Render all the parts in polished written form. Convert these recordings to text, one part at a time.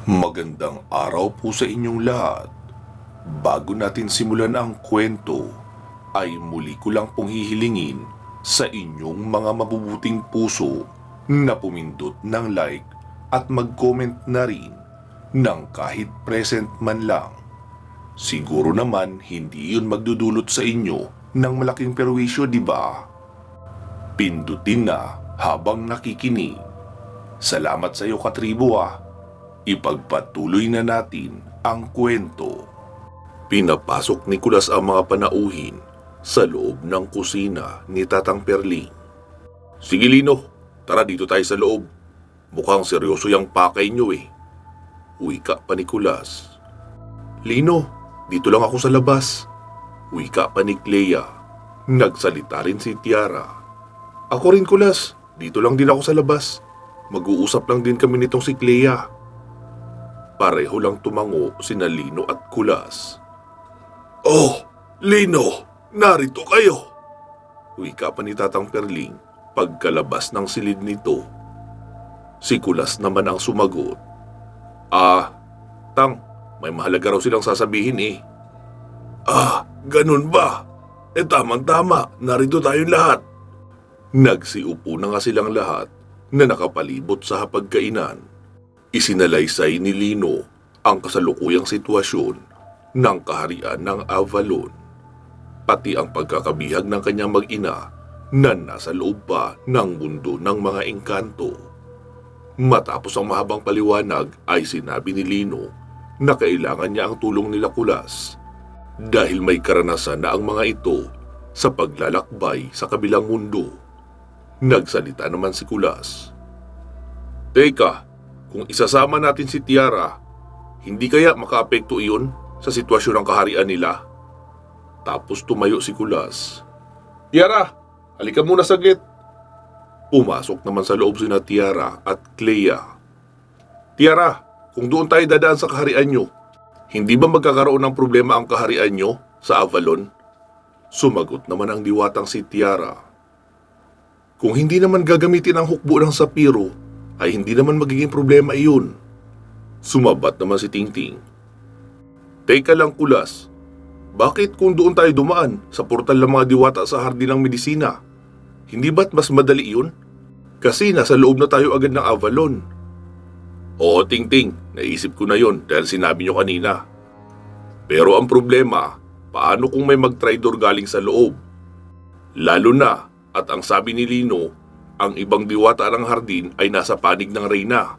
Magandang araw po sa inyong lahat. Bago natin simulan ang kwento, ay muli ko lang pong hihilingin sa inyong mga mabubuting puso na pumindot ng like at mag-comment na rin ng kahit present man lang. Siguro naman hindi yun magdudulot sa inyo ng malaking perwisyo, di ba? Pindutin na habang nakikinig. Salamat sa iyo, katribo ah. Ipagpatuloy na natin ang kwento. Pinapasok ni Kulas ang mga panauhin sa loob ng kusina ni Tatang Perling. Sige Lino, tara dito tayo sa loob. Mukhang seryoso yung pakay nyo eh. Wika pa ni Kulas. Lino, dito lang ako sa labas. Wika pa ni Clea. Nagsalita rin si Tiara. Ako rin Kulas, dito lang din ako sa labas. Mag-uusap lang din kami nitong si Clea. Pareho lang tumango sina Lino at Kulas. Oh, Lino, narito kayo! Wika pa ni Tatang Perling pagkalabas ng silid nito. Si Kulas naman ang sumagot. Tang, may mahalaga raw silang sasabihin eh. Ganun ba? Tamang-tama, narito tayong lahat. Nagsiupo na nga silang lahat na nakapalibot sa hapagkainan. Isinalaysay ni Lino ang kasalukuyang sitwasyon ng kaharian ng Avalon, pati ang pagkakabihag ng kanyang mag-ina na nasa loob pa ng mundo ng mga engkanto. Matapos ang mahabang paliwanag ay sinabi ni Lino na kailangan niya ang tulong nila Kulas dahil may karanasan na ang mga ito sa paglalakbay sa kabilang mundo. Nagsalita naman si Kulas. Teka, kung isasama natin si Tiara, hindi kaya makaapekto iyon sa sitwasyon ng kaharian nila? Tapos tumayo si Kulas. Tiara, halika muna saglit. Pumasok naman sa loob sina Tiara at Clea. Tiara, kung doon tayo dadaan sa kaharian nyo, hindi ba magkakaroon ng problema ang kaharian nyo sa Avalon? Sumagot naman ang diwatang si Tiara. Kung hindi naman gagamitin ang hukbo ng sapiro, ay hindi naman magiging problema iyon. Sumabat naman si Tingting. Teka lang Kulas, bakit kung doon tayo dumaan sa portal ng mga diwata sa hardin ng medisina, hindi ba't mas madali iyon? Kasi nasa loob na tayo agad ng Avalon. Oo Tingting, naisip ko na yon dahil sinabi nyo kanina. Pero ang problema, paano kung may mag-tridor galing sa loob? Lalo na, at ang sabi ni Lino, ang ibang diwata ng hardin ay nasa panig ng reyna.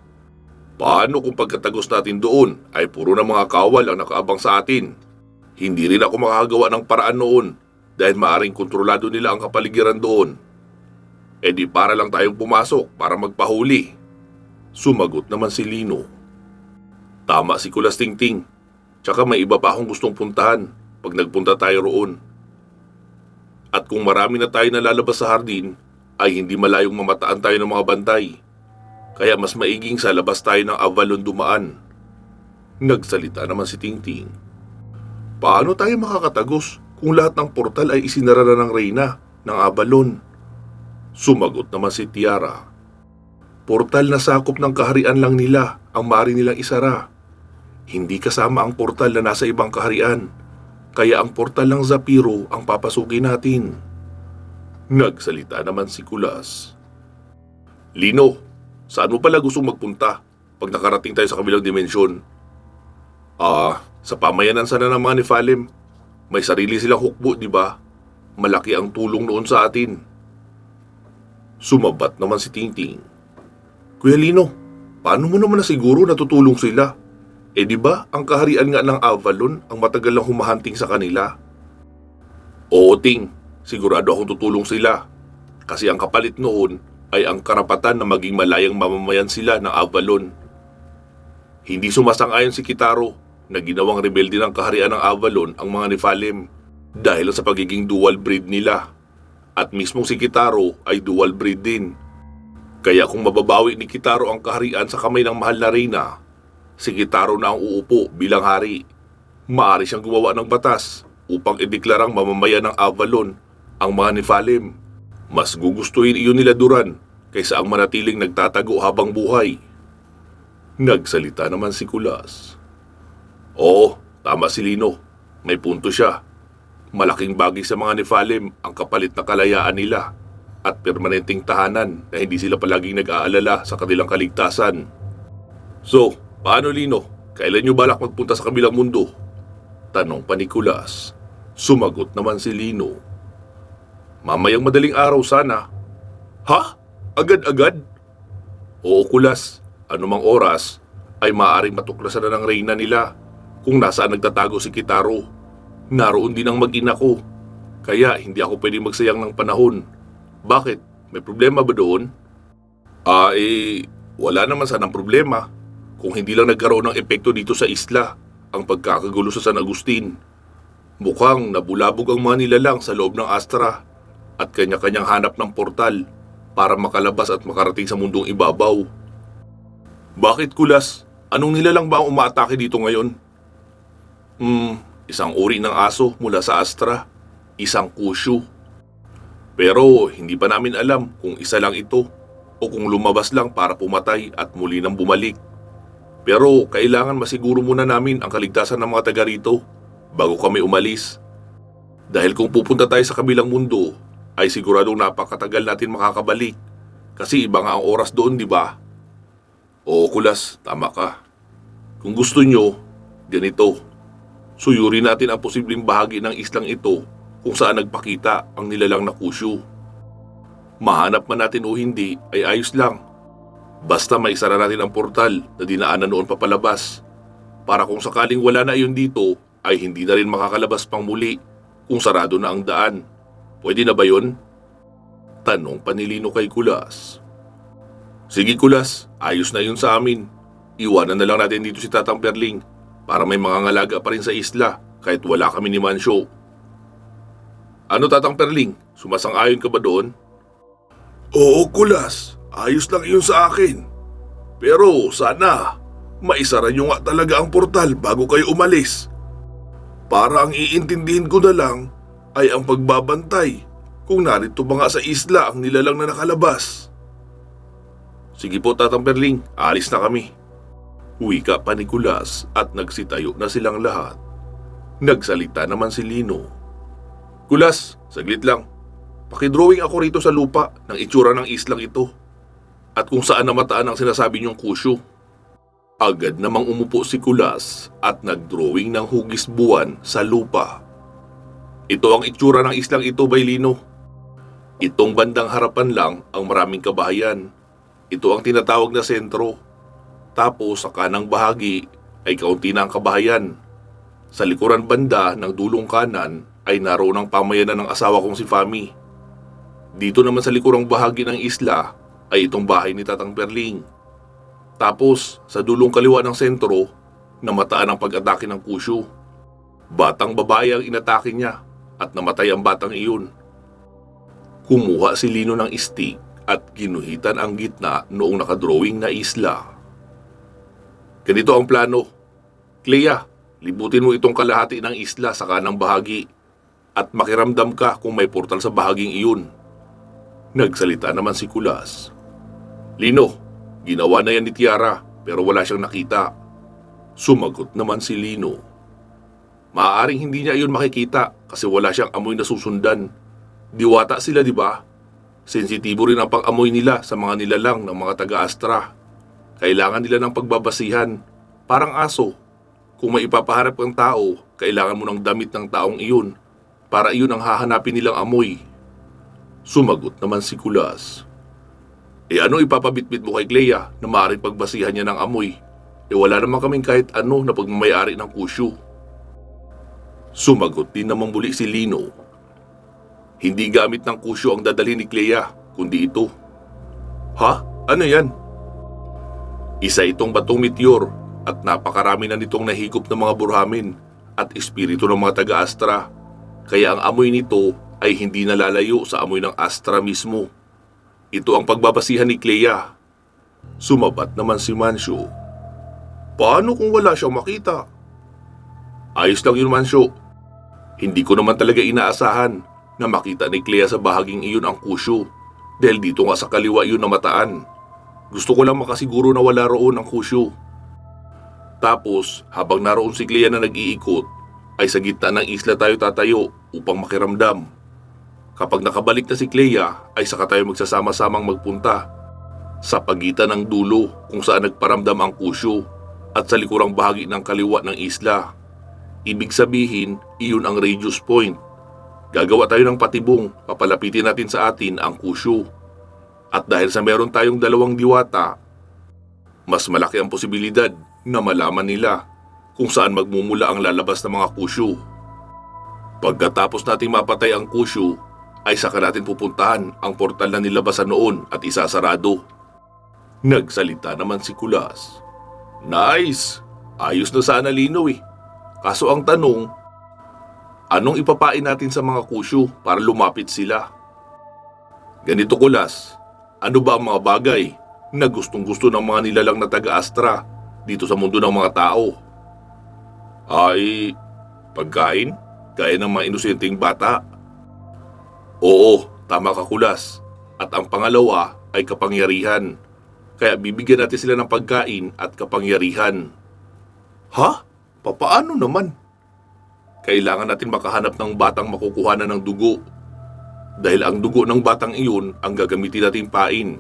Paano kung pagkatagos natin doon ay puro na mga kawal ang nakaabang sa atin? Hindi rin ako makakagawa ng paraan noon dahil maaring kontrolado nila ang kapaligiran doon. Di para lang tayong pumasok para magpahuli. Sumagot naman si Lino. Tama si Kulas Tingting. Tsaka may iba pa akong gustong puntahan pag nagpunta tayo roon. At kung marami na tayo nalalabas sa hardin, ay hindi malayong mamataan tayo ng mga bantay. Kaya mas maiging sa labas tayo ng Avalon dumaan. Nagsalita naman si Tingting. Paano tayo makakatagos kung lahat ng portal ay isinara na ng reyna ng Avalon? Sumagot naman si Tiara. Portal na sakop ng kaharian lang nila ang maaari nilang isara. Hindi kasama ang portal na nasa ibang kaharian. Kaya ang portal ng Zapiro ang papasukin natin. Nagsalita naman si Kulas. Lino, saan mo pala gustong magpunta pag nakarating tayo sa kabilang dimensyon? Sa pamayanan sana ng mga Nephilim. May sarili silang hukbo, di ba? Malaki ang tulong noon sa atin. Sumabat naman si Tingting. Kuya Lino, paano mo naman nasiguro na tutulong sila? Di ba ang kaharian nga ng Avalon ang matagal lang humahanting sa kanila? Oo, Ting. Sigurado akong tutulong sila. Kasi ang kapalit noon ay ang karapatan na maging malayang mamamayan sila ng Avalon. Hindi sumasang-ayon si Kitaro na ginawang rebelde ng kaharian ng Avalon ang mga Nephilim dahil sa pagiging dual breed nila. At mismong si Kitaro ay dual breed din. Kaya kung mababawi ni Kitaro ang kaharian sa kamay ng mahal na reyna, si Kitaro na ang uupo bilang hari. Maaari siyang gumawa ng batas upang ideklarang mamamayan ng Avalon ang mga Nephilim. Mas gugustuhin iyon nila Duran kaysa ang manatiling nagtatago habang buhay. Nagsalita naman si Kulas. Oo, tama si Lino. May punto siya. Malaking bagay sa mga Nephilim ang kapalit na kalayaan nila at permanenteng tahanan na hindi sila palaging nag-aalala sa kanilang kaligtasan. So, paano Lino? Kailan nyo balak magpunta sa kabilang mundo? Tanong pa ni Kulas. Sumagot naman si Lino. Mamayang madaling araw sana. Ha? Agad-agad? Oo Kulas, anumang oras ay maaaring matuklasan na ng reyna nila kung nasaan nagtatago si Kitaro. Naroon din ang mag-ina ko, kaya hindi ako pwedeng magsayang ng panahon. Bakit? May problema ba doon? Wala naman sanang problema. Kung hindi lang nagkaroon ng epekto dito sa isla ang pagkakagulo sa San Agustin. Mukhang nabulabog ang mga nilalang sa loob ng Astra at kanya-kanyang hanap ng portal para makalabas at makarating sa mundong ibabaw. Bakit Kulas? Anong nilalang ba ang umaatake dito ngayon? Isang uri ng aso mula sa Astra, isang Kushu. Pero hindi pa namin alam kung isa lang ito o kung lumabas lang para pumatay at muli nang bumalik. Pero kailangan masiguro muna namin ang kaligtasan ng mga taga rito bago kami umalis. Dahil kung pupunta tayo sa kabilang mundo, ay siguradong napakatagal natin makakabalik. Kasi iba nga ang oras doon, di ba? Oo, Kulas, tama ka. Kung gusto nyo, ganito. Suyurin natin ang posibleng bahagi ng islang ito kung saan nagpakita ang nilalang na Kushu. Mahanap man natin o hindi ay ayos lang. Basta maisara natin ang portal na dinaanan noon papalabas para kung sakaling wala na iyon dito ay hindi na rin makakalabas pang muli kung sarado na ang daan. Pwede na ba yun? Tanong pa ni Lino kay Kulas. Sige Kulas, ayos na yun sa amin. Iwanan na lang natin dito si Tatang Perling para may mga ngalaga pa rin sa isla kahit wala kami ni Mancio. Ano Tatang Perling, sumasang-ayon ka ba doon? Oo Kulas, ayos lang yun sa akin. Pero sana, maisara nyo nga talaga ang portal bago kayo umalis. Para ang iintindihin ko na lang ay ang pagbabantay kung narito ba nga sa isla ang nilalang na nakalabas. Sige po Tatang Perling, alis na kami. Wika pa ni Kulas at nagsitayo na silang lahat. Nagsalita naman si Lino. Kulas, saglit lang. Pakidrawing ako rito sa lupa ng itsura ng islang ito at kung saan namataan ang sinasabi niyong Kushu. Agad namang umupo si Kulas at nagdrawing ng hugis buwan sa lupa. Ito ang itsura ng islang ito, Baylino. Itong bandang harapan lang ang maraming kabahayan. Ito ang tinatawag na sentro. Tapos sa kanang bahagi ay kaunti na ang kabahayan. Sa likuran banda ng dulong kanan ay naroon ang pamayanan ng asawa kong si Fami. Dito naman sa likurang bahagi ng isla ay itong bahay ni Tatang Perling. Tapos sa dulong kaliwa ng sentro, namataan ang pag-atake ng Kushu. Batang babae ang inatake niya at namatay ang batang iyon. Kumuha si Lino ng stick at ginuhitan ang gitna noong nakadrawing na isla. Ganito ang plano. Clea, libutin mo itong kalahati ng isla sa kanang bahagi at makiramdam ka kung may portal sa bahaging iyon. Nagsalita naman si Kulas. Lino, ginawa na yan ni Tiara pero wala siyang nakita. Sumagot naman si Lino. Maaaring hindi niya iyon makikita kasi wala siyang amoy na susundan. Diwata sila, di ba? Sensitibo rin ang pang-amoy nila sa mga nilalang ng mga taga-Astra. Kailangan nila ng pagbabasihan. Parang aso. Kung may ipapaharap ang tao, kailangan mo ng damit ng taong iyon para iyon ang hahanapin nilang amoy. Sumagot naman si Kulas. Ano ipapabitbit mo kay Clea na maaaring pagbasihan niya ng amoy? Wala naman kaming kahit ano na pagmamayari ng Kushu. Sumagot din namang muli si Lino. Hindi gamit ng Kushu ang dadalhin ni Clea, kundi ito. Ha? Ano yan? Isa itong batong meteor at napakarami na nitong nahigop ng mga burhamin at espiritu ng mga taga-Astra. Kaya ang amoy nito ay hindi nalalayo sa amoy ng Astra mismo. Ito ang pagbabasihan ni Clea. Sumabat naman si Mancio. Paano kung wala siyang makita? Ayos lang yun, Mancio. Hindi ko naman talaga inaasahan na makita ni Clea sa bahaging iyon ang Kushu dahil dito nga sa kaliwa yun namataan. Gusto ko lang makasiguro na wala roon ang Kushu Tapos, habang naroon si Clea na nag-iikot, ay sa gitna ng isla tayo tatayo upang makiramdam. Kapag nakabalik na si Clea, ay saka tayo magsasama-samang magpunta sa pagitan ng dulo kung saan nagparamdam ang Kusyo at sa likurang bahagi ng kaliwa ng isla. Ibig sabihin, iyon ang radius point. Gagawa tayo ng patibong, papalapitin natin sa atin ang Kusyo. At dahil sa meron tayong dalawang diwata, mas malaki ang posibilidad na malaman nila kung saan magmumula ang lalabas ng mga Kusyo. Pagkatapos nating mapatay ang Kusyo, ay saka natin pupuntahan ang portal na nilabasan noon at isasarado. Nagsalita naman si Kulas. Nice! Ayos na sana Lino eh. Kaso ang tanong, anong ipapain natin sa mga Kusyo para lumapit sila? Ganito Kulas, ano ba ang mga bagay na gustong-gusto ng mga nilalang na taga-Astra dito sa mundo ng mga tao? Ay, pagkain? Gaya ng mga inosenteng bata? Oo, tama ka Kulas. At ang pangalawa ay kapangyarihan. Kaya bibigyan natin sila ng pagkain at kapangyarihan. Ha? Papaano naman? Kailangan natin makahanap ng batang makukuhanan ng dugo. Dahil ang dugo ng batang iyon ang gagamitin nating pain.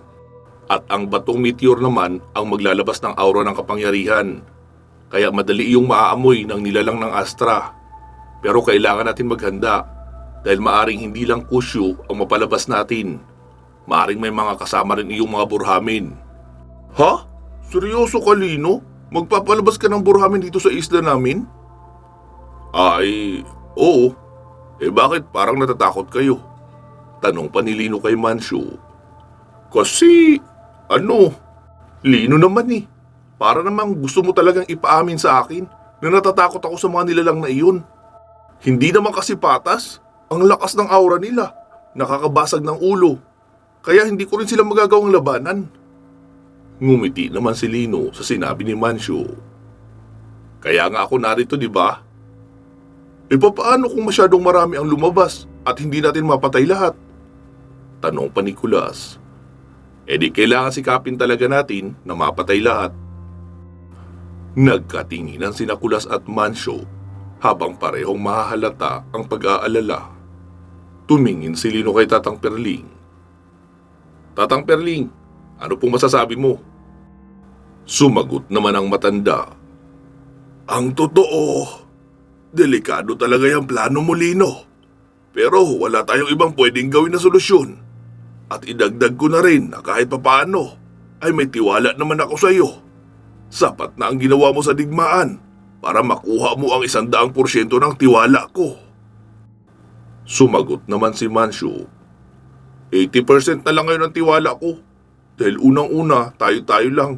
At ang batong meteor naman ang maglalabas ng aura ng kapangyarihan. Kaya madali iyong maaamoy ng nilalang ng Astra. Pero kailangan natin maghanda dahil maaring hindi lang Kusyo ang mapalabas natin. Maaring may mga kasama rin iyong mga burhamin. Ha? Seryoso ka Lino? Magpapalabas ka ng burhamin dito sa isla namin? Ay, oo. Bakit parang natatakot kayo? Tanong pa ni Lino kay Mancio. Kasi, Lino naman eh. Para namang gusto mo talagang ipaamin sa akin na natatakot ako sa mga nilalang na iyon. Hindi naman kasi patas. Ang lakas ng aura nila. Nakakabasag ng ulo. Kaya hindi ko rin sila magagawang labanan. Ngumiti naman si Lino sa sinabi ni Mancio. Kaya nga ako narito, di ba? Papaano kung masyadong marami ang lumabas at hindi natin mapatay lahat? Tanong pa ni Kulas. Di kailangan sikapin talaga natin na mapatay lahat. Nagkatinginan sina Kulas at Mancio habang parehong mahahalata ang pag-aalala. Tumingin si Lino kay Tatang Perling. Tatang Perling, ano pong masasabi mo? Sumagot naman ang matanda. Ang totoo, delikado talaga yung plano mo, Lino. Pero wala tayong ibang pwedeng gawin na solusyon. At idagdag ko na rin na kahit papaano ay may tiwala naman ako sa iyo. Sapat na ang ginawa mo sa digmaan para makuha mo ang 100% ng tiwala ko. Sumagot naman si Mancio. 80% na lang ngayon ang tiwala ko. Dahil unang-una, tayo-tayo lang.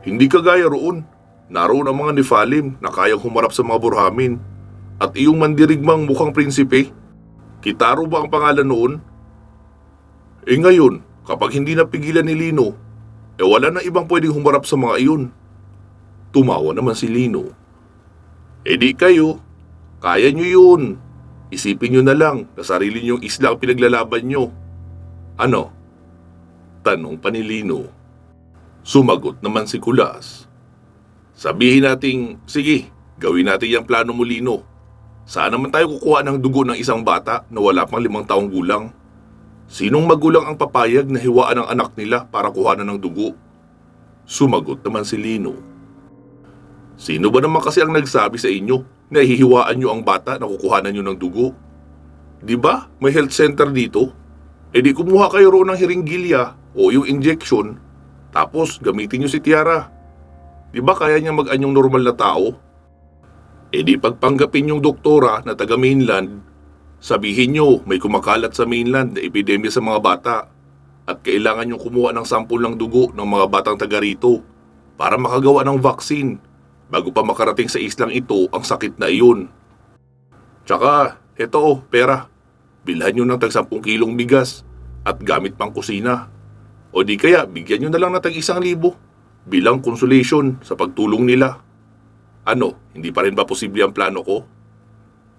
Hindi kagaya roon. Naroon ang mga Nephalim na kayang humarap sa mga burhamin. At iyong mandirigmang mukhang prinsipe. Kitaro ba ang pangalan noon? Ngayon, kapag hindi napigilan ni Lino, wala na ibang pwedeng humarap sa mga iyon. Tumawa naman si Lino. Di kayo. Kaya nyo yun. Isipin nyo na lang na sarili nyong isla ang pinaglalaban nyo. Ano? Tanong pa ni Lino. Sumagot naman si Kulas. Sabihin nating, sige, gawin natin yung plano mo Lino. Saan naman tayo kukuha ng dugo ng isang bata na wala pang 5 taong gulang? Sinong magulang ang papayag na hiwaan ang anak nila para kuhanan ng dugo? Sumagot naman si Lino. Sino ba naman kasi ang nagsabi sa inyo na hihiwaan nyo ang bata na kukuhanan nyo ng dugo? Di ba may health center dito? Di kumuha kayo roon ng hiringgilya o yung injection, tapos gamitin nyo si Tiara. Di ba kaya niya mag-anyong normal na tao? Di pagpanggapin yung doktora na taga mainland, sabihin nyo may kumakalat sa mainland na epidemya sa mga bata at kailangan nyo kumuha ng sampol ng dugo ng mga batang taga rito para makagawa ng vaccine bago pa makarating sa islang ito ang sakit na iyon. Tsaka, eto pera. Bilhan nyo ng tag 10 kilong bigas at gamit pang kusina. O di kaya bigyan nyo na lang ng tag 1,000 bilang consolation sa pagtulong nila. Ano, hindi pa rin ba posible ang plano ko?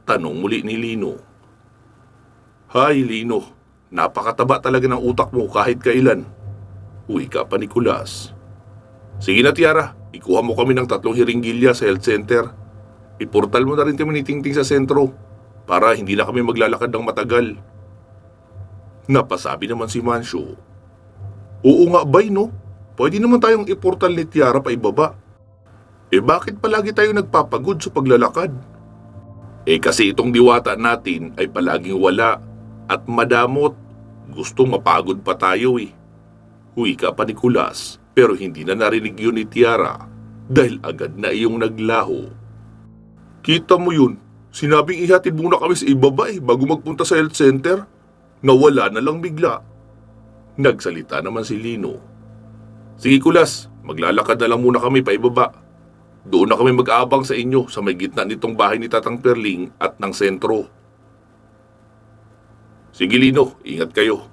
Tanong muli ni Lino. Hay Lino, napakataba talaga ng utak mo kahit kailan. Uwi ka pa ni Kulas. Sige na Tiara, ikuha mo kami ng 3 hiringgilya sa health center. Iportal mo na rin kami ni Tingting sa sentro para hindi na kami maglalakad ng matagal. Napasabi naman si Mancio. Oo nga bay no, pwede naman tayong iportal ni Tiara pa ibaba. Bakit palagi tayo nagpapagod sa paglalakad? Kasi itong diwata natin ay palaging wala at madamot. Gustong mapagod pa tayo Huwi ka pa ni Kulas pero hindi na narinig yun ni Tiara dahil agad na iyong naglaho. Kita mo yun, sinabing ihatid muna kami sa ibaba bago magpunta sa health center. Nawala na lang bigla. Nagsalita naman si Lino. Sige Kulas, maglalakad na lang muna kami pa ibaba. Doon na kami mag-aabang sa inyo sa may gitna nitong bahay ni Tatang Perling at ng sentro. Sige Lino, ingat kayo.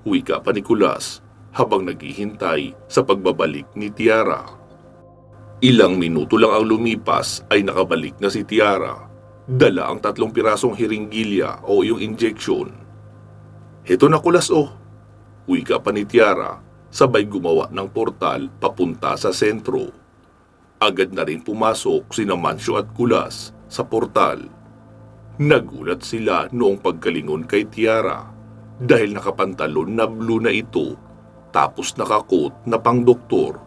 Huwi ka pa ni Kulas habang naghihintay sa pagbabalik ni Tiara. Ilang minuto lang ang lumipas ay nakabalik na si Tiara. Dala ang 3 pirasong hiringgilya o yung injection. Heto na Kulas Huwi ka pa ni Tiara sabay gumawa ng portal papunta sa sentro. Agad na rin pumasok sina Mancio at Kulas sa portal. Nagulat sila noong pagkalingon kay Tiara dahil nakapantalon na blue na ito tapos nakakot na pang-doktor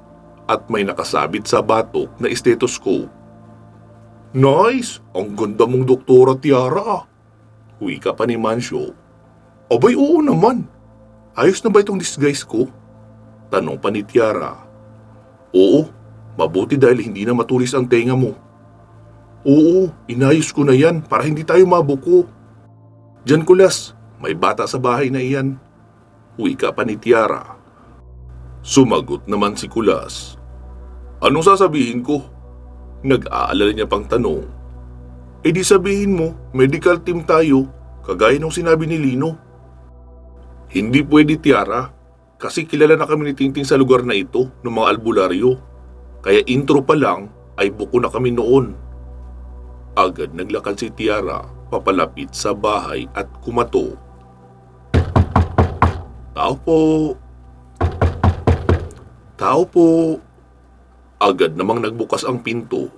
at may nakasabit sa batok na stethoscope. Nice! Ang ganda mong doktora Tiara Huwi ka pa ni Mancio. Abay oo naman. Ayos na ba itong disguise ko? Tanong pa ni Tiara. Oo. Mabuti dahil hindi na matulis ang tenga mo. Oo, inayos ko na yan para hindi tayo mabuko. Diyan Kulas, may bata sa bahay na iyan. Huwi ka pa ni Tiara. Sumagot naman si Kulas. Anong sasabihin ko? Nag-aalala niya pang tanong. Di sabihin mo, medical team tayo, kagaya ng sinabi ni Lino. Hindi pwede Tiara, kasi kilala na kami ni Tingting sa lugar na ito ng mga albularyo. Kaya intro pa lang ay buko na kami noon. Agad naglakad si Tiara papalapit sa bahay at kumato. Tao po. Tao po. Agad namang nagbukas ang pinto.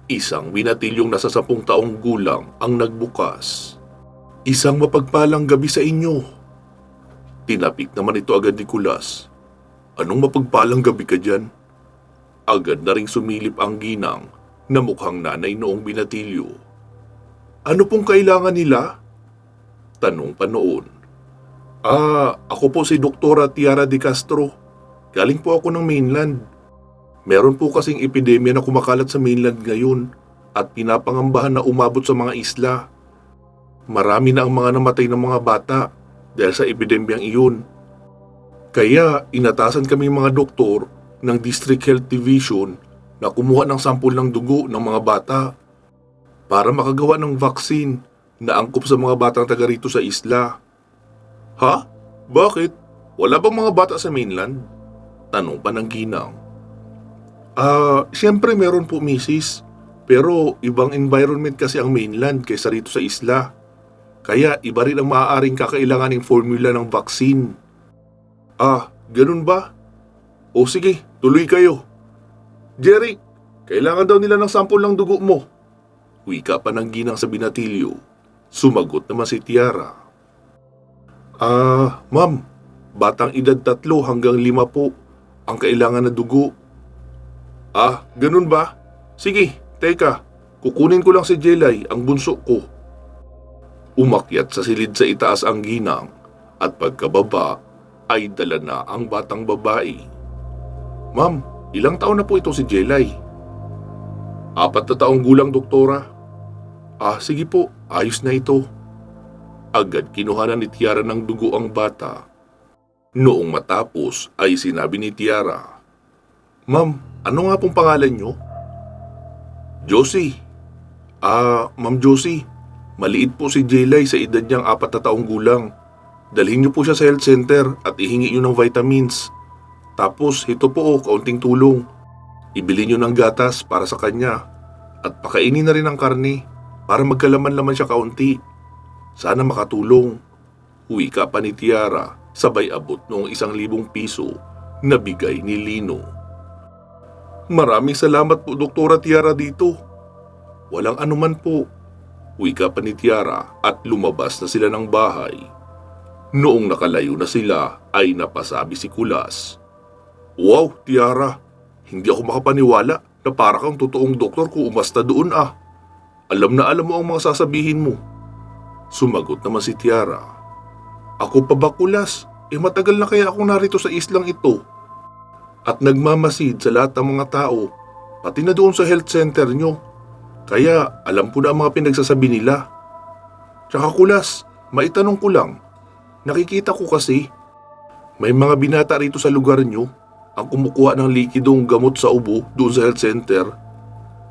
Isang binatilyong nasa 10 taong gulang ang nagbukas. Isang mapagpalang gabi sa inyo. Tinapik naman ito agad ni Kulas. Anong mapagpalang gabi ka dyan? Agad na ring sumilip ang ginang na mukhang nanay noong binatilyo. Ano pong kailangan nila? Tanong pa noon. Ako po si Doktora Tiara de Castro. Galing po ako ng mainland. Meron po kasing epidemya na kumakalat sa mainland ngayon at pinapangambahan na umabot sa mga isla. Marami na ang mga namatay ng mga bata dahil sa epidemyang iyon. Kaya inatasan kami mga doktor ng District Health Division na kumuha ng sampol ng dugo ng mga bata para makagawa ng vaccine na angkop sa mga batang taga rito sa isla. Ha? Bakit? Wala bang mga bata sa mainland? Tanong pa ng ginang. Siyempre meron po misis, pero ibang environment kasi ang mainland kaysa rito sa isla. Kaya iba rin ang maaaring kakailanganing formula ng vaccine. Ganun ba? O sige, tuloy kayo. Jerry, kailangan daw nila ng sampol ng dugo mo. Wika pa ng ginang sa binatilyo. Sumagot naman si Tiara. Ma'am, batang edad 3 hanggang 5 po ang kailangan na dugo. Ganun ba? Sige, teka, kukunin ko lang si Jelay, ang bunso ko. Umakyat sa silid sa itaas ang ginang at pagkababa ay dala na ang batang babae. Ma'am, ilang taon na po ito si Jelay? 4 na taong gulang, doktora. Sige po, ayos na ito. Agad kinuhanan ni Tiara ng dugo ang bata. Noong matapos ay sinabi ni Tiara, Ma'am, ano nga pong pangalan nyo? Josie. Ma'am Josie, maliit po si Jelay sa edad niyang 4 na taong gulang. Dalhin niyo po siya sa health center at ihingi niyo ng vitamins. Tapos ito po kaunting tulong. Ibili niyo ng gatas para sa kanya at pakainin na rin ng karne para magkalaman-laman siya kaunti. Sana makatulong. Huwi ka pa ni Tiara sabay abot noong 1,000 piso na bigay ni Lino. Maraming salamat po, Doktora Tiara dito. Walang anuman po. Wika pa ni Tiara at lumabas na sila ng bahay. Noong nakalayo na sila ay napasabi si Kulas. Wow, Tiara, hindi ako makapaniwala na para kang totoong doktor kung umasta doon ah. Alam na alam mo ang mga sasabihin mo. Sumagot naman si Tiara. Ako pa ba, Kulas? Matagal na kaya ako narito sa islang ito. At nagmamasid sa lahat ng mga tao, pati na doon sa health center nyo. Kaya alam ko na ang mga pinagsasabi nila. Tsaka Kulas, maitanong ko lang. Nakikita ko kasi, may mga binata rito sa lugar nyo ang kumukuha ng likidong gamot sa ubo doon sa health center.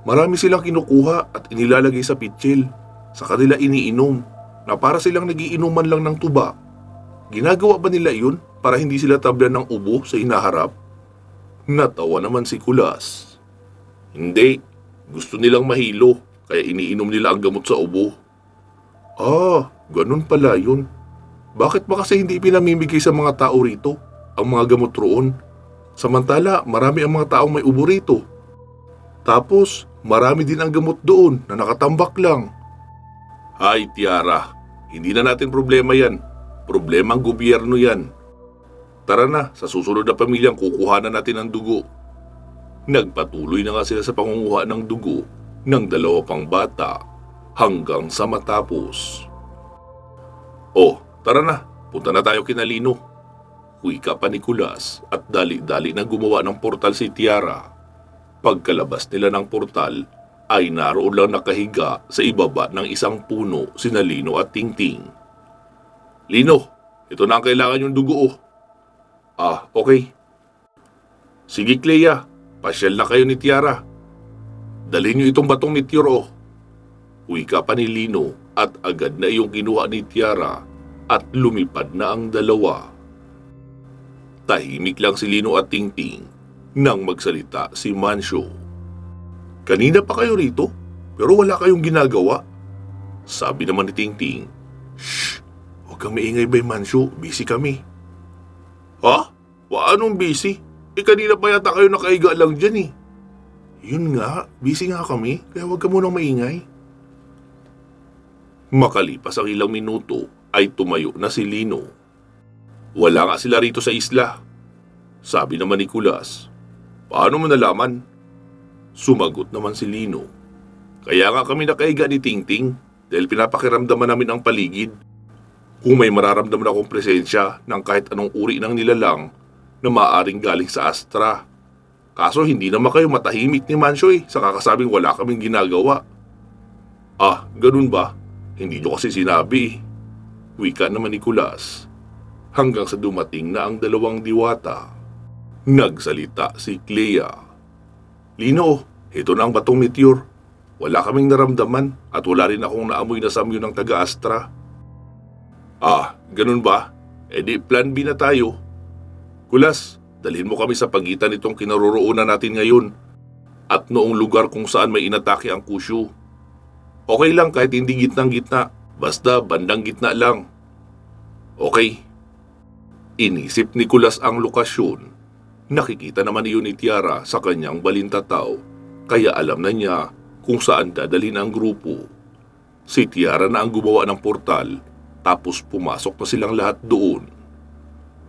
Marami silang kinukuha at inilalagay sa pitsil. Sa kanila iniinom na para silang nagiinuman lang ng tuba. Ginagawa ba nila yun para hindi sila tablan ng ubo sa hinaharap? Natawa naman si Kulas. Hindi, gusto nilang mahilo kaya iniinom nila ang gamot sa ubo. Ah, ganun pala yun. Bakit ba kasi hindi pinamimigay sa mga tao rito ang mga gamot roon? Samantala, marami ang mga taong may ubo rito. Tapos, marami din ang gamot doon na nakatambak lang. Hay, Tiara, hindi na natin problema yan. Problema ang gobyerno yan. Tara na, sa susunod na pamilyang kukuha na natin ang dugo. Nagpatuloy na nga sila sa pangunguha ng dugo ng 2 pang bata hanggang sa matapos. Oh, tara na, punta na tayo kina Lino. Wika pa ni Kulas at dali-dali na gumawa ng portal si Tiara. Pagkalabas nila ng portal ay naroon lang nakahiga sa ibaba ng isang puno sina Lino at Tingting. Lino, ito na ang kailangan yung dugo oh. Ah, okay. Sige Clea, pasyal na kayo ni Tiara. Dalhin niyo itong batong meteor oh. Wika pa ni Lino at agad na iyong kinuha ni Tiara at lumipad na ang dalawa. Tahimik lang si Lino at Tingting nang magsalita si Mancio. Kanina pa kayo rito pero wala kayong ginagawa. Sabi naman ni Tingting. Shh, huwag kang maingay ba Mancio, busy kami. Ha? Anong busy? Kanina pa yata kayo nakahiga lang dyan eh. Yun nga, busy nga kami kaya huwag ka munang maingay. Makalipas ang ilang minuto ay tumayo na si Lino. Wala nga sila rito sa isla. Sabi naman ni Kulas. Paano mo nalaman? Sumagot naman si Lino. Kaya nga kami nakahiga ni Tingting dahil pinapakiramdaman namin ang paligid. Kung may mararamdaman akong presensya ng kahit anong uri ng nilalang na maaaring galing sa Astra. Kaso hindi naman kayo matahimik ni Mancio sa kakasabing wala kaming ginagawa. Ah, ganun ba? Hindi nyo kasi sinabi. Wika naman ni Kulas. Hanggang sa dumating na ang 2 diwata. Nagsalita si Clea. Lino, ito na ang batong meteor. Wala kaming naramdaman at wala rin akong naamoy na samyo ng taga-Astra. Ah, ganun ba? Di plan B na tayo. Kulas, dalhin mo kami sa pagitan nitong kinaroroonan natin ngayon at noong lugar kung saan may inatake ang Kushu. Okay lang kahit hindi gitnang-gitna, basta bandang gitna lang. Okay. Inisip ni Kulas ang lokasyon. Nakikita naman iyon ni Tiara sa kanyang balintataw, kaya alam na niya kung saan dadalhin ang grupo. Si Tiara na ang gumawa ng portal, tapos pumasok na silang lahat doon.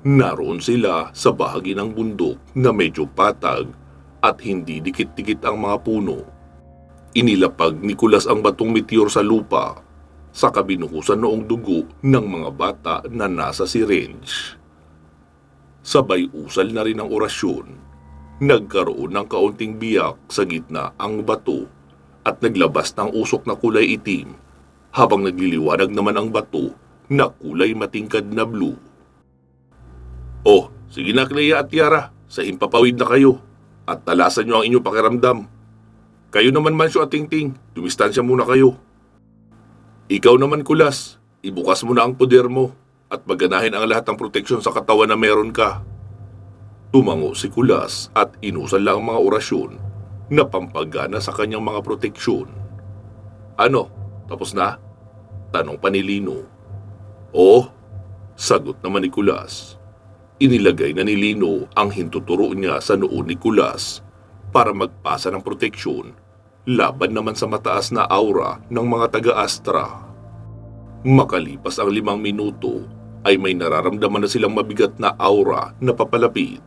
Naroon sila sa bahagi ng bundok na medyo patag at hindi dikit-dikit ang mga puno. Inilapag ni Kulas ang batong meteor sa lupa, saka binuhusan noong dugo ng mga bata na nasa syringe. Sabay usal na rin ang orasyon. Nagkaroon ng kaunting biyak sa gitna ang bato at naglabas ng usok na kulay itim habang nagliliwanag naman ang bato na kulay matingkad na blue. Oh, sige na Clea at Tiara, sa himpapawid na kayo at talasan nyo ang inyong pakiramdam. Kayo naman Mancio at Tingting, dumistansya muna kayo. Ikaw naman Kulas, ibukas mo na ang poder mo at maganahin ang lahat ng proteksyon sa katawan na meron ka. Tumango si Kulas at inusal lang ang mga orasyon na pampagana sa kanyang mga proteksyon. Ano, tapos na? Tanong pa ni Lino. Oo, sagot naman ni Kulas. Inilagay na ni Lino ang hintuturo niya sa noo ni Kulas para magpasa ng proteksyon laban naman sa mataas na aura ng mga taga-Astra. Makalipas ang 5 minuto ay may nararamdaman na silang mabigat na aura na papalapit.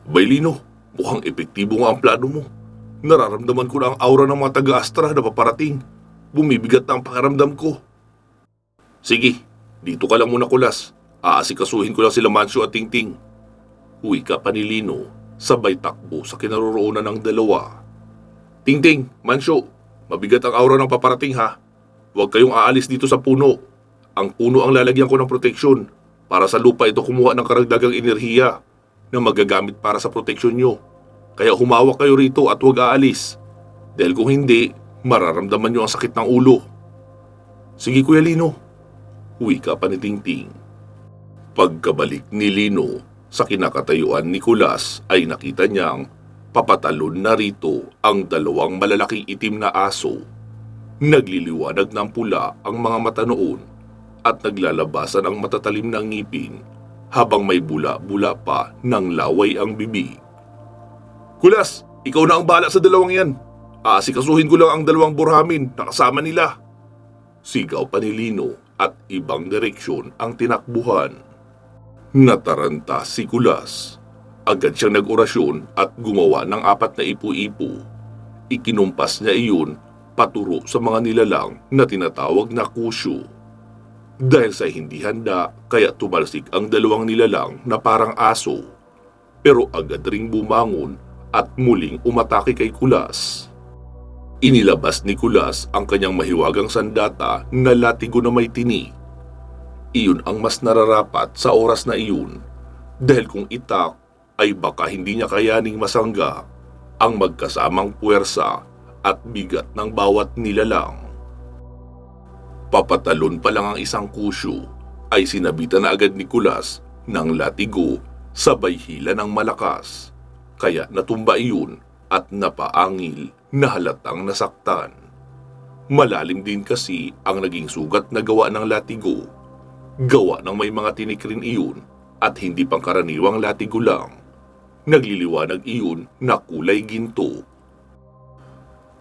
Baylino, mukhang epektibo nga ang plano mo. Nararamdaman ko na ang aura ng mga taga-Astra na paparating. Bumibigat na ang pakiramdam ko. Sige, dito ka lang muna Kulas. Aasikasuhin ko lang sila Mancio at Tingting. Wika pa ni Lino, sabay takbo sa kinaroroonan ng dalawa. Tingting, Mancio, mabigat ang aura ng paparating ha. Huwag kayong aalis dito sa puno. Ang puno ang lalagyan ko ng proteksyon. Para sa lupa ito kumuha ng karagdagang enerhiya na magagamit para sa proteksyon nyo. Kaya humawak kayo rito at huwag aalis. Dahil kung hindi, mararamdaman nyo ang sakit ng ulo. Sige Kuya Lino. Wika pa ni Tingting. Pagkabalik ni Lino sa kinakatayuan ni Kulas ay nakita niyang papatalon na rito ang 2 malalaking itim na aso. Nagliliwanag ng pula ang mga mata noon at naglalabasan ang matatalim na ngipin habang may bula-bula pa ng laway ang bibig. Kulas, ikaw na ang bahala sa 2 yan. Aasikasuhin ko lang ang 2 burhamin na kasama nila. Sigaw pa ni Lino at ibang direksyon ang tinakbuhan. Nataranta si Kulas. Agad siyang nag-orasyon at gumawa ng 4 na ipu-ipu. Ikinumpas niya iyon paturo sa mga nilalang na tinatawag na kusyo. Dahil sa hindi handa, kaya tumalsik ang 2 nilalang na parang aso. Pero agad ring bumangon at muling umatake kay Kulas. Inilabas ni Kulas ang kanyang mahiwagang sandata na latigo na may tinik. Iyon ang mas nararapat sa oras na iyon dahil kung itak ay baka hindi niya kayaning masangga ang magkasamang puwersa at bigat ng bawat nilalang. Papatalon pa lang ang isang kusyo ay sinabitan na agad ni Kulas ng latigo sabay hila ng malakas. Kaya natumba iyon at napaangil na halatang nasaktan. Malalim din kasi ang naging sugat na gawa ng latigo. Gawa ng may mga tinik rin iyon at hindi pangkaraniwang latigo lang. Nagliliwanag iyon na kulay ginto.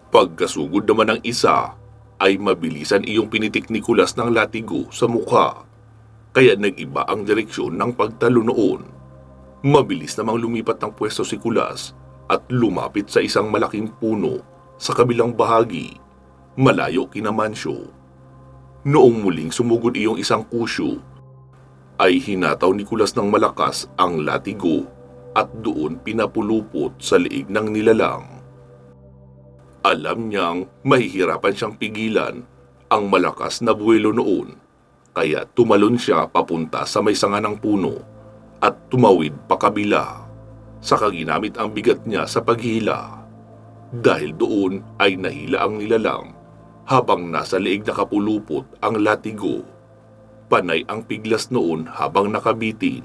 Pagkasugod naman ng isa ay mabilisan iyong pinitik ni Kulas ng latigo sa mukha. Kaya nag-iba ang direksyon ng pagtalo noon. Mabilis namang lumipat ng pwesto si Kulas at lumapit sa isang malaking puno sa kabilang bahagi, malayo kina Mancio. Noong muling sumugod iyong isang kusyo, ay hinataw ni Kulas ng malakas ang latigo at doon pinapulupot sa liig ng nilalang. Alam niyang mahihirapan siyang pigilan ang malakas na buwelo noon, kaya tumalon siya papunta sa may sanga ng puno at tumawid pakabila. Saka ginamit ang bigat niya sa paghila. Dahil doon ay nahila ang nilalang habang nasa liig nakapulupot ang latigo. Panay ang piglas noon habang nakabitin.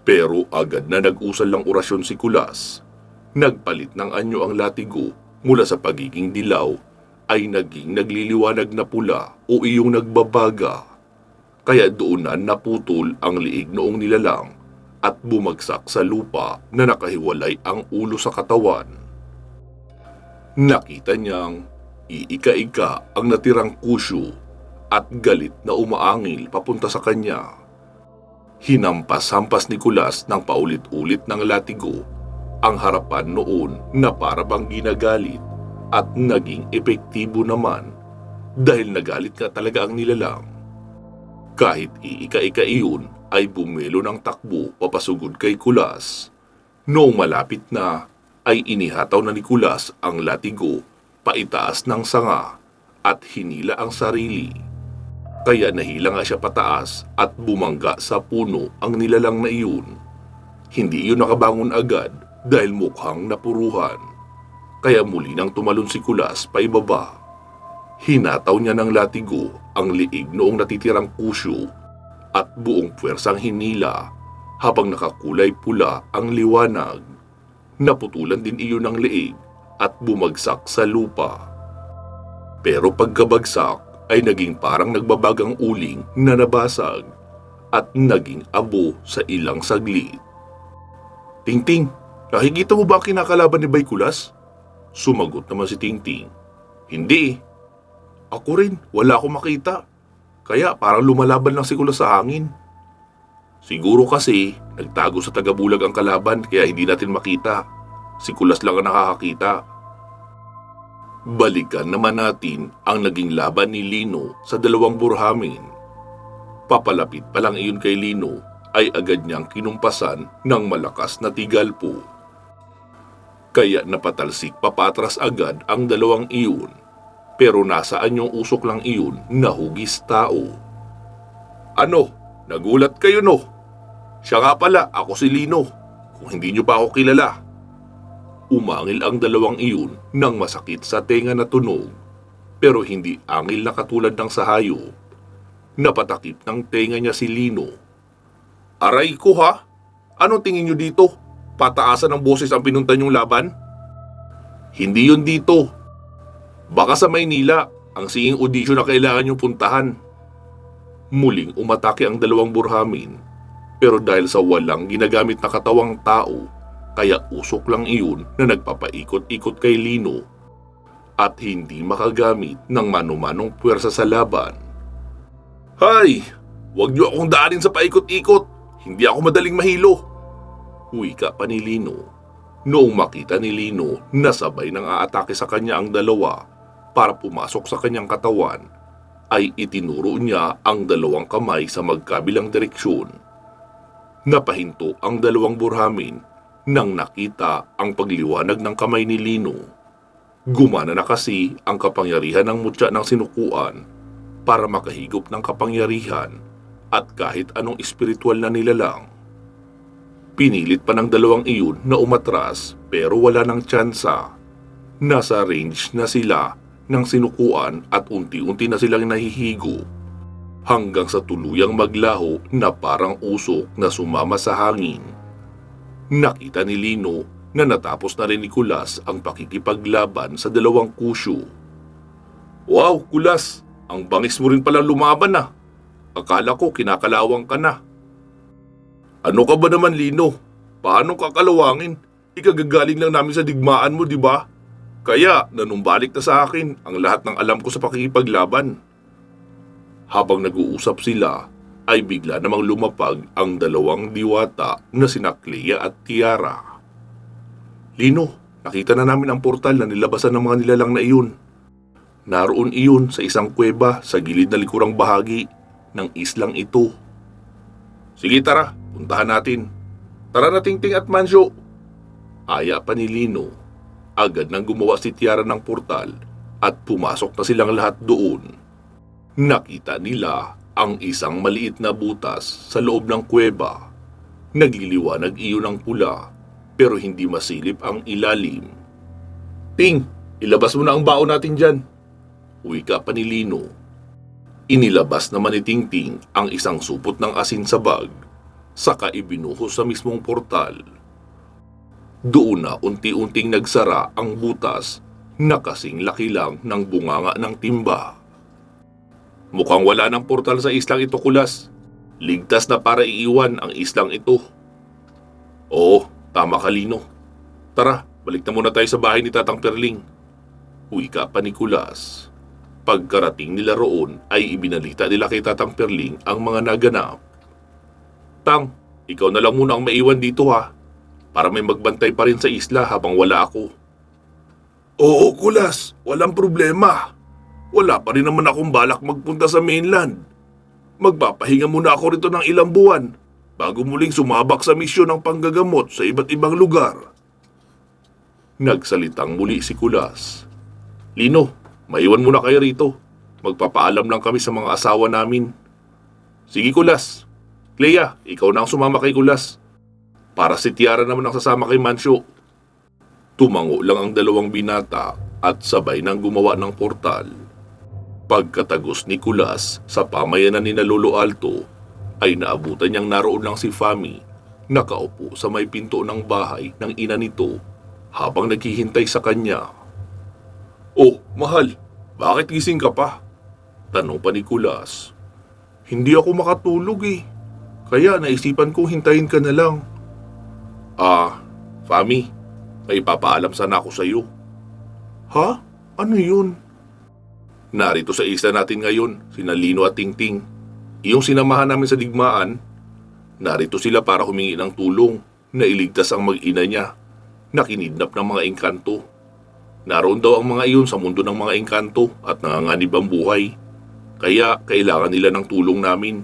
Pero agad na nag-usal lang orasyon si Kulas. Nagpalit ng anyo ang latigo mula sa pagiging dilaw ay naging nagliliwanag na pula o iyong nagbabaga. Kaya doon na naputol ang liig noong nilalang at bumagsak sa lupa na nakahiwalay ang ulo sa katawan. Nakita niyang iika-ika ang natirang kusyo at galit na umaangil papunta sa kanya. Hinampas-hampas ni Kulas ng paulit-ulit ng latigo ang harapan noon na para bang ginagalit at naging epektibo naman dahil nagalit nga talaga ang nilalang. Kahit iika-ika iyon ay bumelo ng takbo papasugod kay Kulas. Noong malapit na ay inihataw na ni Kulas ang latigo paitaas ng sanga at hinila ang sarili. Kaya nahila nga siya pataas at bumangga sa puno ang nilalang na iyon. Hindi iyon nakabangon agad dahil mukhang napuruhan. Kaya muli nang tumalon si Kulas paibaba. Hinataw niya ng latigo ang liig noong natitirang kusyo at buong puwersang hinila habang nakakulay pula ang liwanag. Naputulan din iyon ng liig at bumagsak sa lupa. Pero pagkabagsak ay naging parang nagbabagang uling na nabasag at naging abo sa ilang saglit. Tingting, Nakikita mo ba ang kinakalaban ni Baykulas? Sumagot naman si Tingting. Hindi. Ako rin, wala akong makita. Kaya parang lumalaban lang si Kulas sa hangin. Siguro kasi nagtago sa tagabulag ang kalaban kaya hindi natin makita. Si Kulas lang ang nakakakita. Balikan naman natin ang naging laban ni Lino sa dalawang burhamin. Papalapit pa lang iyon kay Lino ay agad niyang kinumpasan ng malakas na tigalpo. Kaya napatalsik papatras agad ang dalawang iyon. Pero nasaan yung usok lang iyon na hugis tao? Ano? Nagulat kayo no? Siya nga pala, ako si Lino. Kung hindi niyo pa ako kilala. Umangil ang dalawang iyon nang masakit sa tenga na tunog. Pero hindi angil na katulad ng sa hayop. Napatakip ng tenga niya si Lino. Aray ko ha? Anong tingin niyo dito? Pataasan ng boses ang pinunta niyong laban? Hindi yun dito. Baka sa Maynila, ang singing audition na kailangan niyong puntahan. Muling umatake ang dalawang burhamin, pero dahil sa walang ginagamit na katawang tao, kaya usok lang iyon na nagpapaikot-ikot kay Lino at hindi makagamit ng mano-manong puwersa sa laban. Hay! Huwag niyo akong daanin sa paikot-ikot. Hindi ako madaling mahilo. Wika pa ni Lino. Noong makita ni Lino na sabay nang aatake sa kanya ang dalawa para pumasok sa kanyang katawan, ay itinuro niya ang dalawang kamay sa magkabilang direksyon. Napahinto ang dalawang burhamin nang nakita ang pagliwanag ng kamay ni Lino. Gumana na kasi ang kapangyarihan ng mutya ng sinukuan para makahigop ng kapangyarihan at kahit anong espiritual na nilalang. Pinilit pa ng dalawang iyon na umatras pero wala nang tsansa. Nasa range na sila ng sinukuan at unti-unti na silang nahihigo hanggang sa tuluyang maglaho na parang usok na sumama sa hangin. Nakita ni Lino na natapos na rin ni Kulas ang pakikipaglaban sa dalawang kusyo. Wow, Kulas! Ang bangis mo rin palang lumaban na. Akala ko kinakalawang ka na. Ano ka ba naman, Lino? Paano kakalawangin? Ikagagaling lang namin sa digmaan mo, di ba? Kaya nanumbalik na sa akin ang lahat ng alam ko sa pakikipaglaban. Habang nag-uusap sila, ay bigla namang lumapag ang dalawang diwata na sina Clea at Tiara. Lino, nakita na namin ang portal na nilabasan ng mga nilalang na iyon. Naroon iyon sa isang kuweba sa gilid na likurang bahagi ng islang ito. Sige tara, puntahan natin. Tara na Tingting at Mansyo. Aya pa ni Lino. Agad nang gumawa si Tiara ng portal at pumasok na silang lahat doon. Nakita nila ang isang maliit na butas sa loob ng kuweba. Nagliliwanag iyon ng pula pero hindi masilip ang ilalim. Ting, ilabas mo na ang baon natin dyan. Wika pa ni Lino. Inilabas naman ni Tingting ang isang supot ng asin sa bag, saka ibinuhos sa mismong portal. Doon na unti-unting nagsara ang butas na kasing laki lang ng bunganga ng timba. Mukhang wala ng portal sa islang ito, Kulas. Ligtas na para iiwan ang islang ito. Oo, tama ka, Lino. Tara, balik na muna tayo sa bahay ni Tatang Perling. Wika pa ni Kulas. Pagkarating nila roon ay ibinalita nila kay Tatang Perling ang mga naganap. Tang, ikaw na lang muna ang maiwan dito ha, para may magbantay pa rin sa isla habang wala ako. Oo, Kulas, walang problema. Wala pa rin naman akong balak magpunta sa mainland. Magpapahinga muna ako rito ng ilang buwan bago muling sumabak sa misyon ng panggagamot sa iba't ibang lugar. Nagsalitang muli si Kulas. Lino, maiwan muna kayo rito. Magpapaalam lang kami sa mga asawa namin. Sige, Kulas. Clea, ikaw na ang sumama kay Kulas. Para si Tiara naman ang sasama kay Mansyo. Tumango lang ang dalawang binata at sabay nang gumawa ng portal. Pagkatagos ni Kulas sa pamayanan ni Lolo Alto, ay naabutan niyang naroon lang si Fami, nakaupo sa may pinto ng bahay ng ina nito habang naghihintay sa kanya. Oh, mahal, bakit gising ka pa? Tanong pa ni Kulas. Hindi ako makatulog eh, kaya naisipan kong hintayin ka na lang. Fami, may ipapaalam sana ako sa iyo. Ha? Ano yun? Narito sa isla natin ngayon, sina Lino at Tingting. Iyong sinamahan namin sa digmaan. Narito sila para humingi ng tulong na iligtas ang mag-ina niya na kinidnap ng mga engkanto. Naroon daw ang mga iyon sa mundo ng mga engkanto at nanganganib ang buhay. Kaya kailangan nila ng tulong namin.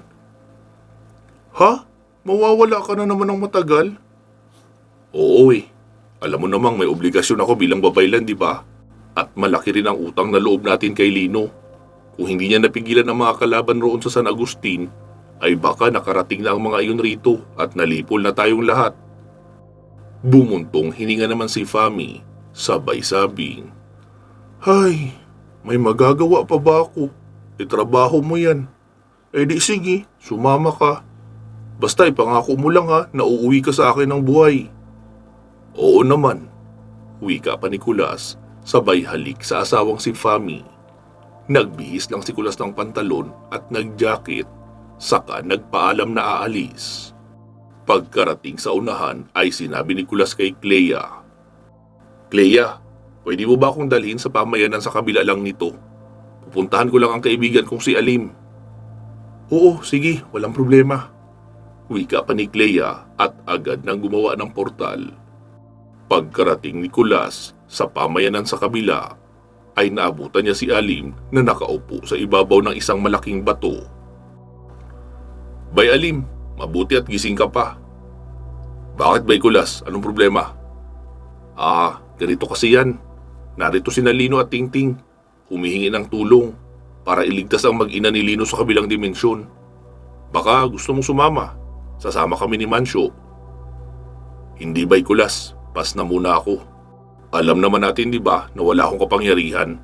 Ha? Mawawala ka na naman ng matagal? Oo eh. Alam mo namang may obligasyon ako bilang babaylan, di ba? At malaki rin ang utang na loob natin kay Lino. Kung hindi niya napigilan ang mga kalaban roon sa San Agustin, ay baka nakarating na ang mga iyon rito at nalipol na tayong lahat. Bumuntong hininga naman si Fami, sabay sabing, "Hay, may magagawa pa ba ako? Itrabaho mo yan. Eh di sige, sumama ka. Basta ipangako mo lang ha na uuwi ka sa akin ng buhay." Oo naman, wika pa ni Kulas, sabay halik sa asawang si Fami. Nagbihis lang si Kulas ng pantalon at nagjacket, saka nagpaalam na aalis. Pagkarating sa unahan ay sinabi ni Kulas kay Clea, "Clea, pwede mo ba akong dalhin sa pamayanan sa kabila lang nito? Pupuntahan ko lang ang kaibigan kong si Alim." "Oo, sige, walang problema." Wika pa ni Clea at agad nang gumawa ng portal. Pagkarating ni Kulas sa pamayanan sa kabila, ay naabutan niya si Alim na nakaupo sa ibabaw ng isang malaking bato. "Bay Alim, mabuti at gising ka pa." "Bakit Bay Kulas? Anong problema?" Ganito kasi yan. Narito sina Lino at Tingting, humihingi ng tulong para iligtas ang mag-ina ni Lino sa kabilang dimensyon. Baka gusto mong sumama. Sasama kami ni Mancio." "Hindi Bay Kulas, pas na muna ako. Alam naman natin di ba na wala akong kapangyarihan,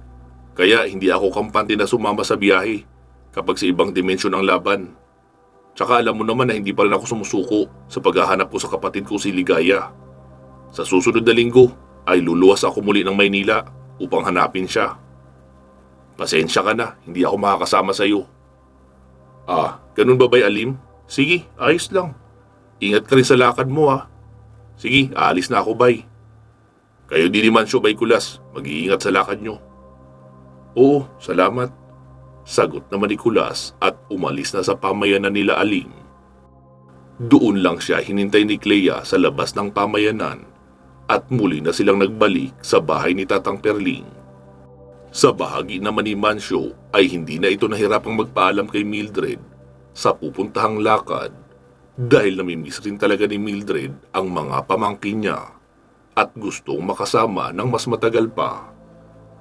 kaya hindi ako kampante na sumama sa biyahe kapag sa ibang dimensyon ang laban. Tsaka alam mo naman na hindi pa rin ako sumusuko sa paghahanap ko sa kapatid ko si Ligaya. Sa susunod na linggo ay luluwas ako muli ng Maynila upang hanapin siya. Pasensya ka na, hindi ako makakasama sa iyo." Ganun ba Bay Alim? Sige, ayos lang. Ingat ka rin sa lakad mo ha. Sige, aalis na ako Bay. Kayo din ni Mancio Bay Kulas, mag-iingat sa lakad nyo. Oo, salamat. Sagot naman ni Kulas at umalis na sa pamayanan nila Alim. Doon lang siya hinintay ni Clea sa labas ng pamayanan at muli na silang nagbalik sa bahay ni Tatang Perling. Sa bahagi naman ni Mancio ay hindi na ito nahirapang magpaalam kay Mildred sa pupuntahang lakad dahil namimiss rin talaga ni Mildred ang mga pamangkin niya at gustong makasama ng mas matagal pa.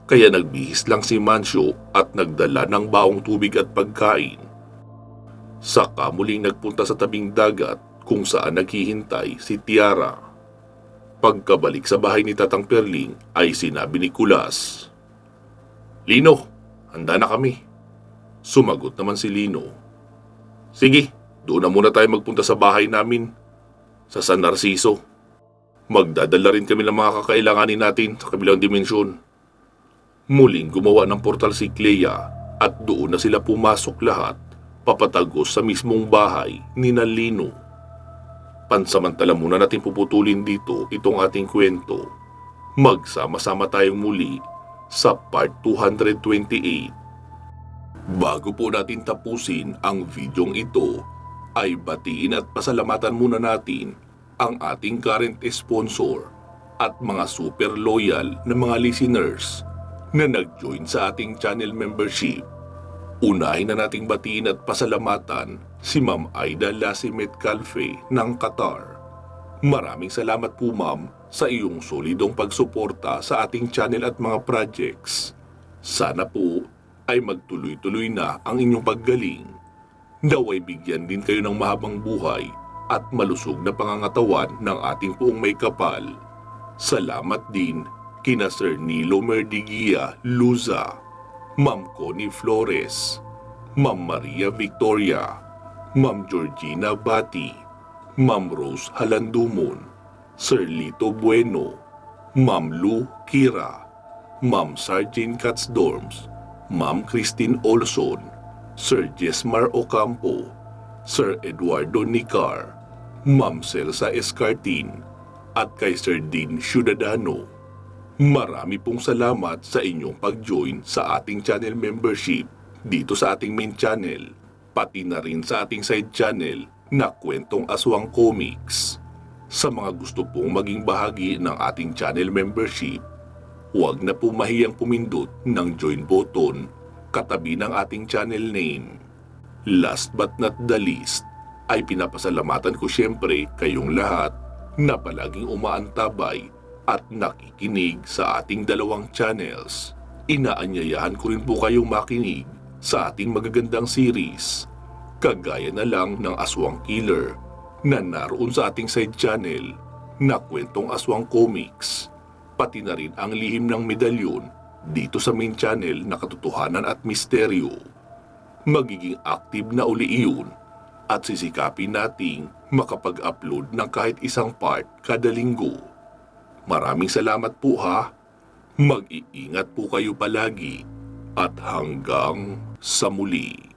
Kaya nagbihis lang si Mancio at nagdala ng baong tubig at pagkain. Saka muling nagpunta sa tabing dagat kung saan naghihintay si Tiara. Pagkabalik sa bahay ni Tatang Perling ay sinabi ni Kulas, "Lino, handa na kami." Sumagot naman si Lino, "Sige, doon na muna tayo magpunta sa bahay namin sa San Narciso. Magdadala rin kami ng mga kakailanganin natin sa kabilang dimensyon." Muling gumawa ng portal si Clea at doon na sila pumasok lahat papatagos sa mismong bahay ni Lino. Pansamantala muna natin puputulin dito itong ating kwento. Magsama-sama tayong muli sa part 228. Bago po natin tapusin ang videong ito, ay batiin at pasalamatan muna natin ang ating current sponsor at mga super loyal na mga listeners na nag-join sa ating channel membership. Unahin na nating batiin at pasalamatan si Ma'am Aida Lasimet Calfe ng Qatar. Maraming salamat po ma'am sa iyong solidong pagsuporta sa ating channel at mga projects. Sana po ay magtuloy-tuloy na ang inyong paggaling. Naway bigyan din kayo ng mahabang buhay at malusog na pangangatawan ng ating poong may kapal. Salamat din kina Sir Nilo Merdigia Luza, Ma'am Connie Flores, Ma'am Maria Victoria, Ma'am Georgina Bati, Ma'am Rose Halandumon, Sir Lito Bueno, Ma'am Lou Kira, Ma'am Sergeant Katsdorms, Ma'am Christine Olson, Sir Jesmar Ocampo, Sir Eduardo Nicar, Ma'am Celsa Escartin, at kay Sir Dean Ciudadano. Marami pong salamat sa inyong pag-join sa ating channel membership dito sa ating main channel, pati na rin sa ating side channel na Kwentong Aswang Comics. Sa mga gusto pong maging bahagi ng ating channel membership, huwag na po mahiyang pumindot ng join button katabi ng ating channel name. Last but not the least, ay pinapasalamatan ko siyempre kayong lahat na palaging umaantabay at nakikinig sa ating dalawang channels. Inaanyayahan ko rin po kayong makinig sa ating magagandang series, kagaya na lang ng Aswang Killer na naroon sa ating side channel na Kwentong Aswang Comics, pati na rin ang Lihim ng Medalyon dito sa main channel na Katotohanan at Misteryo. Magiging active na uli iyon at sisikapin nating makapag-upload ng kahit isang part kada linggo. Maraming salamat po ha. Mag-iingat po kayo palagi at hanggang sa muli.